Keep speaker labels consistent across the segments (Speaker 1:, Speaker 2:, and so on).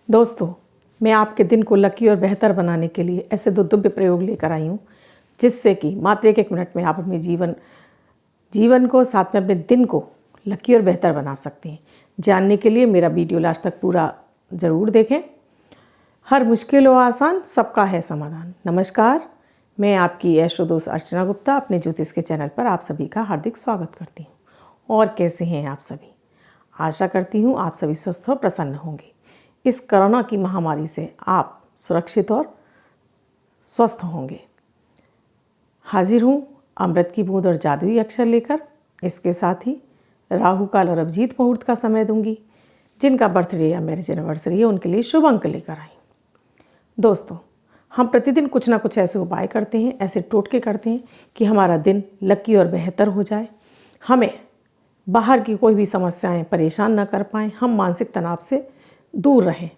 Speaker 1: दोस्तों, मैं आपके दिन को लकी और बेहतर बनाने के लिए ऐसे दो दिव्य प्रयोग लेकर आई हूँ, जिससे कि मात्र एक मिनट में आप अपने जीवन को, साथ में अपने दिन को लकी और बेहतर बना सकते हैं। जानने के लिए मेरा वीडियो लास्ट तक पूरा ज़रूर देखें। हर मुश्किल व आसान सबका है समाधान। नमस्कार, मैं आपकी एस्ट्रो दोस्त अर्चना गुप्ता अपने ज्योतिष के चैनल पर आप सभी का हार्दिक स्वागत करती हूँ। और कैसे हैं आप सभी? आशा करती हूँ आप सभी स्वस्थ और प्रसन्न होंगे। इस कोरोना की महामारी से आप सुरक्षित और स्वस्थ होंगे। हाजिर हूँ अमृत की बूंद और जादुई अक्षर लेकर। इसके साथ ही राहु काल और अभिजीत मुहूर्त का समय दूंगी। जिनका बर्थडे या मैरिज एनिवर्सरी है उनके लिए शुभ अंक लेकर आई। दोस्तों, हम प्रतिदिन कुछ ना कुछ ऐसे उपाय करते हैं, ऐसे टोटके करते हैं कि हमारा दिन लकी और बेहतर हो जाए, हमें बाहर की कोई भी समस्याएं परेशान न कर पाएँ, हम मानसिक तनाव से दूर रहें।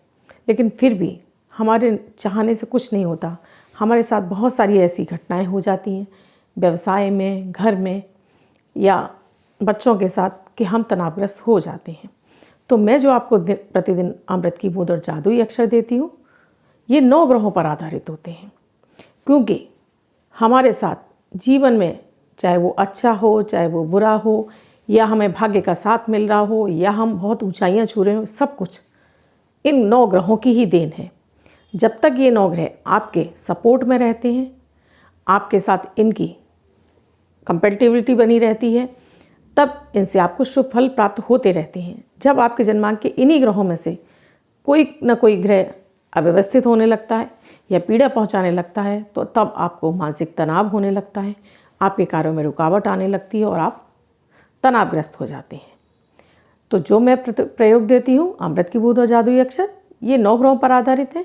Speaker 1: लेकिन फिर भी हमारे चाहने से कुछ नहीं होता। हमारे साथ बहुत सारी ऐसी घटनाएं हो जाती हैं, व्यवसाय में, घर में या बच्चों के साथ, कि हम तनावग्रस्त हो जाते हैं। तो मैं जो आपको प्रतिदिन अमृत की बूंद और जादुई अक्षर देती हूँ, ये 9 ग्रहों पर आधारित होते हैं। क्योंकि हमारे साथ जीवन में चाहे वो अच्छा हो, चाहे वो बुरा हो, या हमें भाग्य का साथ मिल रहा हो, या हम बहुत ऊंचाइयां छू रहे हो, सब कुछ इन 9 ग्रहों की ही देन है। जब तक ये 9 ग्रह आपके सपोर्ट में रहते हैं, आपके साथ इनकी कंपैटिबिलिटी बनी रहती है, तब इनसे आपको शुभ फल प्राप्त होते रहते हैं। जब आपके जन्मांक के इन्हीं ग्रहों में से कोई न कोई ग्रह अव्यवस्थित होने लगता है या पीड़ा पहुंचाने लगता है, तो तब आपको मानसिक तनाव होने लगता है, आपके कार्यों में रुकावट आने लगती है और आप तनावग्रस्त हो जाते हैं। तो जो मैं प्रयोग देती हूँ अमृत की बूंद और जादुई अक्षर, ये 9 ग्रहों पर आधारित है।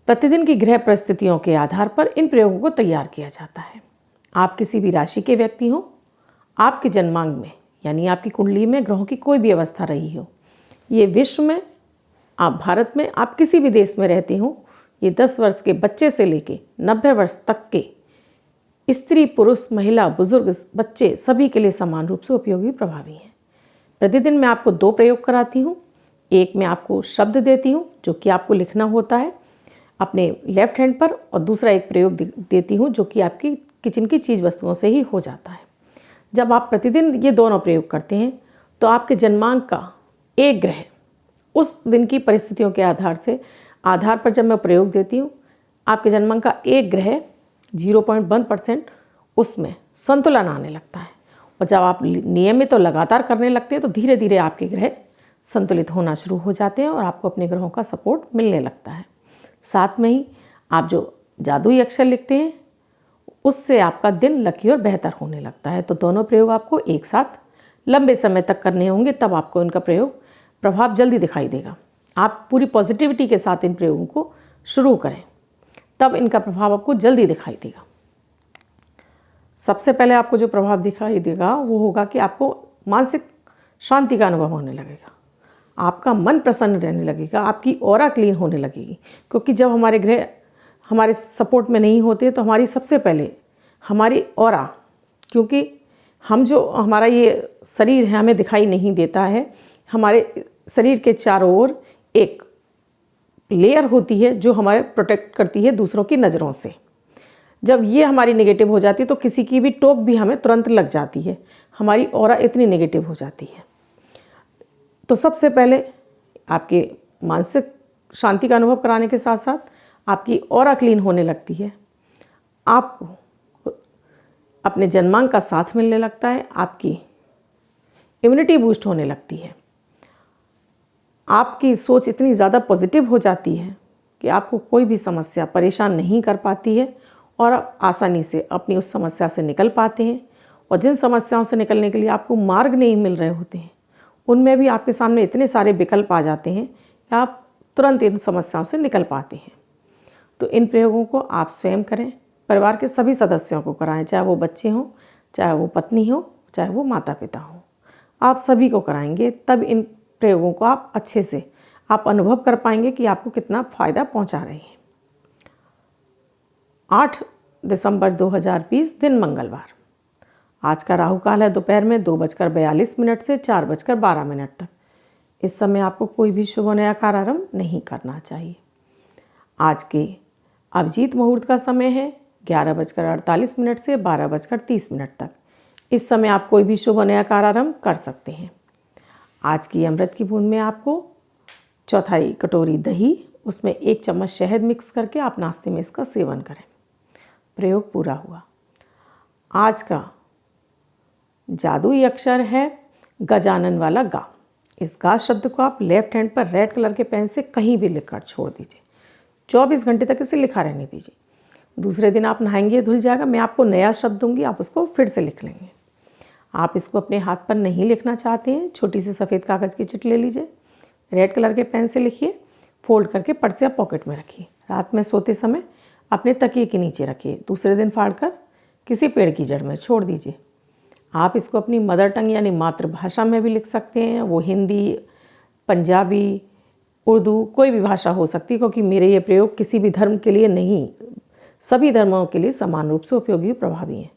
Speaker 1: प्रतिदिन की ग्रह परिस्थितियों के आधार पर इन प्रयोगों को तैयार किया जाता है। आप किसी भी राशि के व्यक्ति हो, आपके जन्मांक में यानी आपकी कुंडली में ग्रहों की कोई भी अवस्था रही हो, ये विश्व में, आप भारत में, आप किसी भी देश में रहते हो, ये 10 वर्ष के बच्चे से लेके 90 वर्ष तक के स्त्री, पुरुष, महिला, बुजुर्ग, बच्चे सभी के लिए समान रूप से उपयोगी प्रभावी हैं। प्रतिदिन मैं आपको 2 प्रयोग कराती हूँ। एक मैं आपको शब्द देती हूँ जो कि आपको लिखना होता है अपने लेफ्ट हैंड पर, और दूसरा एक प्रयोग देती हूँ जो कि आपकी किचन की चीज़ वस्तुओं से ही हो जाता है। जब आप प्रतिदिन ये दोनों प्रयोग करते हैं तो आपके जन्मांक का एक ग्रह उस दिन की परिस्थितियों के आधार पर जब मैं प्रयोग देती हूँ, आपके जन्मांक का एक ग्रह 0.1% उसमें संतुलन आने लगता है। और जब आप नियमित और लगातार करने लगते हैं तो धीरे धीरे आपके ग्रह संतुलित होना शुरू हो जाते हैं और आपको अपने ग्रहों का सपोर्ट मिलने लगता है। साथ में ही आप जो जादुई अक्षर लिखते हैं उससे आपका दिन लकी और बेहतर होने लगता है। तो दोनों प्रयोग आपको एक साथ लंबे समय तक करने होंगे, तब आपको इनका प्रभाव जल्दी दिखाई देगा। आप पूरी पॉजिटिविटी के साथ इन प्रयोगों को शुरू करें, तब इनका प्रभाव आपको जल्दी दिखाई देगा। सबसे पहले आपको जो प्रभाव दिखाई देगा वो होगा कि आपको मानसिक शांति का अनुभव होने लगेगा, आपका मन प्रसन्न रहने लगेगा, आपकी ऑरा क्लीन होने लगेगी। क्योंकि जब हमारे ग्रह हमारे सपोर्ट में नहीं होते तो हमारी सबसे पहले हमारी ऑरा, क्योंकि हमारा ये शरीर है, हमें दिखाई नहीं देता है, हमारे शरीर के चारों ओर एक लेयर होती है जो हमारे प्रोटेक्ट करती है दूसरों की नज़रों से। जब ये हमारी नेगेटिव हो जाती है तो किसी की भी टोक भी हमें तुरंत लग जाती है, हमारी ऑरा इतनी नेगेटिव हो जाती है। तो सबसे पहले आपके मानसिक शांति का अनुभव कराने के साथ साथ आपकी ऑरा क्लीन होने लगती है, आपको अपने जन्मांक का साथ मिलने लगता है, आपकी इम्यूनिटी बूस्ट होने लगती है, आपकी सोच इतनी ज़्यादा पॉजिटिव हो जाती है कि आपको कोई भी समस्या परेशान नहीं कर पाती है और आप आसानी से अपनी उस समस्या से निकल पाते हैं। और जिन समस्याओं से निकलने के लिए आपको मार्ग नहीं मिल रहे होते हैं, उनमें भी आपके सामने इतने सारे विकल्प आ जाते हैं कि आप तुरंत इन समस्याओं से निकल पाते हैं। तो इन प्रयोगों को आप स्वयं करें, परिवार के सभी सदस्यों को कराएं, चाहे वो बच्चे हों, चाहे वो पत्नी हो, चाहे वो माता पिता हों, आप सभी को कराएंगे। तब इन प्रयोगों को आप अच्छे से अनुभव कर पाएंगे कि आपको कितना फ़ायदा पहुंचा रहे हैं। 8 दिसंबर 2020 दिन मंगलवार। आज का राहु काल है दोपहर में 2:42 से 4:12 तक। इस समय आपको कोई भी शुभ नया कार्य आरंभ नहीं करना चाहिए। आज के अभिजीत मुहूर्त का समय है 11:48 से 12:30 तक। इस समय आप कोई भी शुभ नया कार्य आरंभ कर सकते हैं। आज की अमृत की बूंद में आपको 1/4 कटोरी दही, उसमें 1 चम्मच शहद मिक्स करके आप नाश्ते में इसका सेवन करें। प्रयोग पूरा हुआ। आज का जादुई अक्षर है गजानन वाला गा। इस गा शब्द को आप लेफ्ट हैंड पर रेड कलर के पेन से कहीं भी लिखकर छोड़ दीजिए। 24 घंटे तक इसे लिखा रहने दीजिए। दूसरे दिन आप नहाएंगे, धुल जाएगा, मैं आपको नया शब्द दूंगी, आप उसको फिर से लिख लेंगे। आप इसको अपने हाथ पर नहीं लिखना चाहते हैं, छोटी सी सफ़ेद कागज़ की चिट ले लीजिए, रेड कलर के पेन से लिखिए, फोल्ड करके पर्स या पॉकेट में रखिए। रात में सोते समय अपने तकिए के नीचे रखिए। दूसरे दिन फाड़कर किसी पेड़ की जड़ में छोड़ दीजिए। आप इसको अपनी मदर टंग यानी मातृभाषा में भी लिख सकते हैं। वो हिंदी, पंजाबी, उर्दू, कोई भी भाषा हो सकती है, क्योंकि मेरे ये प्रयोग किसी भी धर्म के लिए नहीं, सभी धर्मों के लिए समान रूप से उपयोगी और प्रभावी हैं।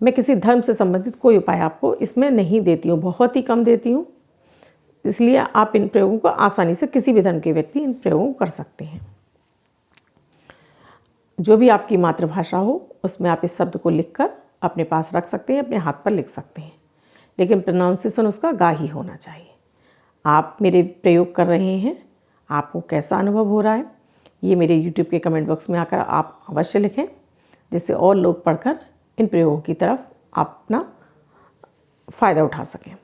Speaker 1: मैं किसी धर्म से संबंधित कोई उपाय आपको इसमें नहीं देती हूँ, बहुत ही कम देती हूँ। इसलिए आप इन प्रयोगों को आसानी से किसी भी धर्म के व्यक्ति इन प्रयोगों को कर सकते हैं। जो भी आपकी मातृभाषा हो उसमें आप इस शब्द को लिखकर अपने पास रख सकते हैं, अपने हाथ पर लिख सकते हैं, लेकिन प्रोनाउंसिएशन उसका गा ही होना चाहिए। आप मेरे प्रयोग कर रहे हैं, आपको कैसा अनुभव हो रहा है ये मेरे YouTube के कमेंट बॉक्स में आकर आप अवश्य लिखें, जिससे और लोग पढ़कर इन प्रयोगों की तरफ आप अपना फ़ायदा उठा सकें।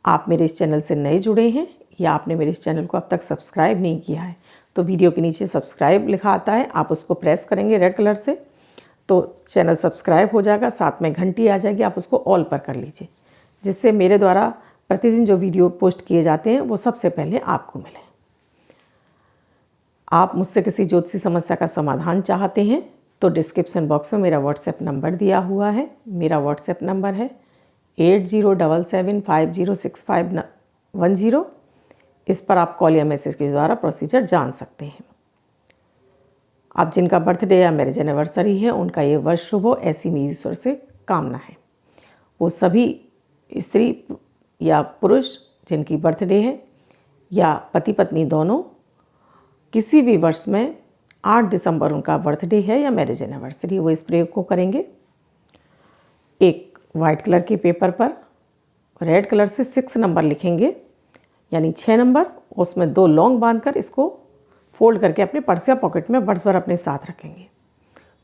Speaker 1: आप मेरे इस चैनल से नए जुड़े हैं या आपने मेरे इस चैनल को अब तक सब्सक्राइब नहीं किया है, तो वीडियो के नीचे सब्सक्राइब लिखा आता है, आप उसको प्रेस करेंगे रेड कलर से तो चैनल सब्सक्राइब हो जाएगा। साथ में घंटी आ जाएगी, आप उसको ऑल पर कर लीजिए, जिससे मेरे द्वारा प्रतिदिन जो वीडियो पोस्ट किए जाते हैं वो सबसे पहले आपको मिले। आप मुझसे किसी ज्योतिषी समस्या का समाधान चाहते हैं तो डिस्क्रिप्शन बॉक्स में मेरा व्हाट्सएप नंबर दिया हुआ है। मेरा व्हाट्सएप नंबर है 8077506510। इस पर आप कॉल या मैसेज के द्वारा प्रोसीजर जान सकते हैं। आप जिनका बर्थडे या मैरिज एनिवर्सरी है उनका ये वर्ष शुभ हो, ऐसी मेरी ईश्वर से कामना है। वो सभी स्त्री या पुरुष जिनकी बर्थडे है या पति पत्नी दोनों, किसी भी वर्ष में 8 दिसंबर उनका बर्थडे है या मैरिज एनिवर्सरी, वो इस प्रयोग को करेंगे। एक वाइट कलर के पेपर पर रेड कलर से 6 नंबर लिखेंगे, यानी 6 नंबर, उसमें 2 लौंग बांधकर इसको फोल्ड करके अपने पर्स या पॉकेट में वर्ष भर अपने साथ रखेंगे।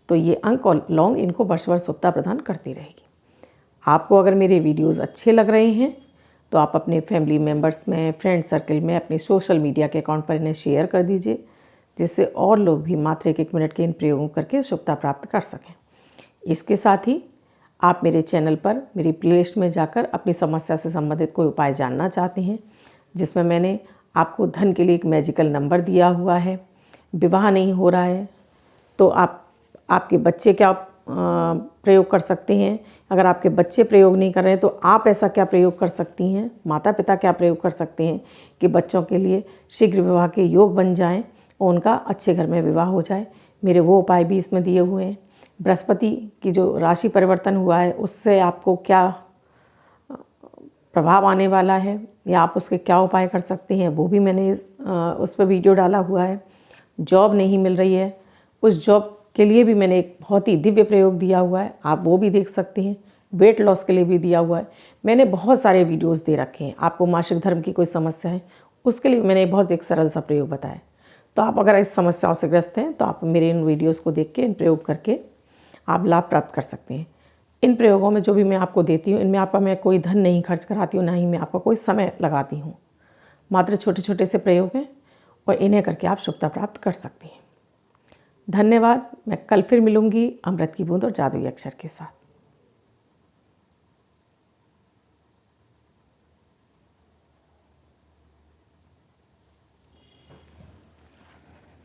Speaker 1: तो ये अंक और लौंग इनको वर्ष भर सुखता प्रदान करती रहेगी। आपको अगर मेरे वीडियोज़ अच्छे लग रहे हैं तो आप अपने फैमिली मेम्बर्स में, फ्रेंड सर्कल में, अपने सोशल मीडिया के अकाउंट पर इन्हें शेयर कर दीजिए, जिससे और लोग भी मात्र 1 मिनट के इन प्रयोगों करके शुभता प्राप्त कर सकें। इसके साथ ही आप मेरे चैनल पर मेरी प्लेलिस्ट में जाकर अपनी समस्या से संबंधित कोई उपाय जानना चाहते हैं, जिसमें मैंने आपको धन के लिए एक मैजिकल नंबर दिया हुआ है। विवाह नहीं हो रहा है तो आपके बच्चे क्या प्रयोग कर सकते हैं, अगर आपके बच्चे प्रयोग नहीं कर रहे हैं तो आप ऐसा क्या प्रयोग कर सकती हैं, माता पिता क्या प्रयोग कर सकते हैं कि बच्चों के लिए शीघ्र विवाह के योग बन जाएं और उनका अच्छे घर में विवाह हो जाए। मेरे वो उपाय भी इसमें दिए हुए हैं। बृहस्पति की जो राशि परिवर्तन हुआ है उससे आपको क्या प्रभाव आने वाला है या आप उसके क्या उपाय कर सकते हैं, वो भी मैंने उस पर वीडियो डाला हुआ है। जॉब नहीं मिल रही है, उस जॉब के लिए भी मैंने एक बहुत ही दिव्य प्रयोग दिया हुआ है, आप वो भी देख सकते हैं। वेट लॉस के लिए भी दिया हुआ है। मैंने बहुत सारे वीडियोस दे रखे हैं। आपको मासिक धर्म की कोई समस्या है उसके लिए मैंने बहुत एक सरल सा प्रयोग बताया। तो आप अगर इस समस्याओं से ग्रस्त हैं तो आप मेरे इन वीडियोज़ को देख के, इन प्रयोग करके आप लाभ प्राप्त कर सकते हैं। इन प्रयोगों में जो भी मैं आपको देती हूँ, इनमें आपका मैं कोई धन नहीं खर्च कराती हूँ, ना ही मैं आपका कोई समय लगाती हूँ। मात्र छोटे छोटे से प्रयोग हैं और इन्हें करके आप शुभता प्राप्त कर सकते हैं। धन्यवाद। मैं कल फिर मिलूँगी अमृत की बूंद और जादुई अक्षर के साथ।